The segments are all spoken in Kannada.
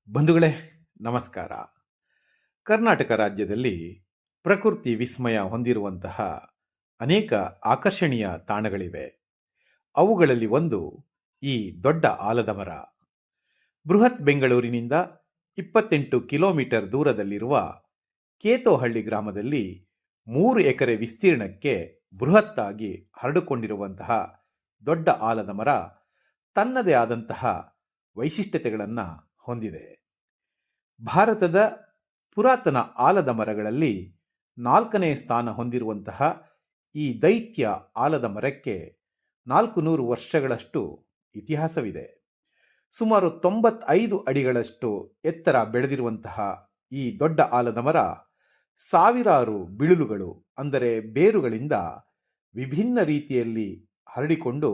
ಬಂಧುಗಳೇ, ನಮಸ್ಕಾರ. ಕರ್ನಾಟಕ ರಾಜ್ಯದಲ್ಲಿ ಪ್ರಕೃತಿ ವಿಸ್ಮಯ ಹೊಂದಿರುವಂತಹ ಅನೇಕ ಆಕರ್ಷಣೀಯ ತಾಣಗಳಿವೆ. ಅವುಗಳಲ್ಲಿ ಒಂದು ಈ ದೊಡ್ಡ ಆಲದ ಮರ. ಬೃಹತ್ ಬೆಂಗಳೂರಿನಿಂದ 28 ಕಿಲೋಮೀಟರ್ ದೂರದಲ್ಲಿರುವ ಕೇತೋಹಳ್ಳಿ ಗ್ರಾಮದಲ್ಲಿ 3 ಎಕರೆ ವಿಸ್ತೀರ್ಣಕ್ಕೆ ಬೃಹತ್ತಾಗಿ ಹರಡಿಕೊಂಡಿರುವಂತಹ ದೊಡ್ಡ ಆಲದ ಮರ ತನ್ನದೇ ಆದಂತಹ ವೈಶಿಷ್ಟ್ಯತೆಗಳನ್ನು ಹೊಂದಿದೆ. ಭಾರತದ ಪುರಾತನ ಆಲದ ಮರಗಳಲ್ಲಿ 4ನೇ ಸ್ಥಾನ ಹೊಂದಿರುವಂತಹ ಈ ದೈತ್ಯ ಆಲದ ಮರಕ್ಕೆ 400 ವರ್ಷಗಳಷ್ಟು ಇತಿಹಾಸವಿದೆ. ಸುಮಾರು 95 ಅಡಿಗಳಷ್ಟು ಎತ್ತರ ಬೆಳೆದಿರುವಂತಹ ಈ ದೊಡ್ಡ ಆಲದ ಮರ ಸಾವಿರಾರು ಬಿಳುಲುಗಳು ಅಂದರೆ ಬೇರುಗಳಿಂದ ವಿಭಿನ್ನ ರೀತಿಯಲ್ಲಿ ಹರಡಿಕೊಂಡು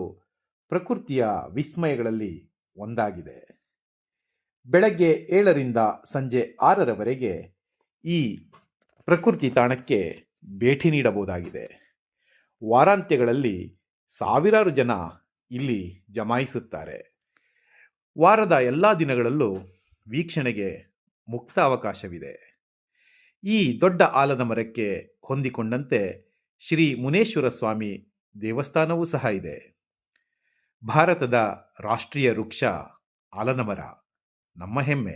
ಪ್ರಕೃತಿಯ ವಿಸ್ಮಯಗಳಲ್ಲಿ ಒಂದಾಗಿದೆ. ಬೆಳಗ್ಗೆ 7ರಿಂದ ಸಂಜೆ 6ರವರೆಗೆ ಈ ಪ್ರಕೃತಿ ತಾಣಕ್ಕೆ ಭೇಟಿ ನೀಡಬಹುದಾಗಿದೆ. ವಾರಾಂತ್ಯಗಳಲ್ಲಿ ಸಾವಿರಾರು ಜನ ಇಲ್ಲಿ ಜಮಾಯಿಸುತ್ತಾರೆ. ವಾರದ ಎಲ್ಲ ದಿನಗಳಲ್ಲೂ ವೀಕ್ಷಣೆಗೆ ಮುಕ್ತ ಅವಕಾಶವಿದೆ. ಈ ದೊಡ್ಡ ಆಲದ ಮರಕ್ಕೆ ಹೊಂದಿಕೊಂಡಂತೆ ಶ್ರೀ ಮುನೇಶ್ವರ ಸ್ವಾಮಿ ದೇವಸ್ಥಾನವೂ ಸಹ ಇದೆ. ಭಾರತದ ರಾಷ್ಟ್ರೀಯ ವೃಕ್ಷ ಆಲದ ಮರ ನಮ್ಮ ಹೆಮ್ಮೆ.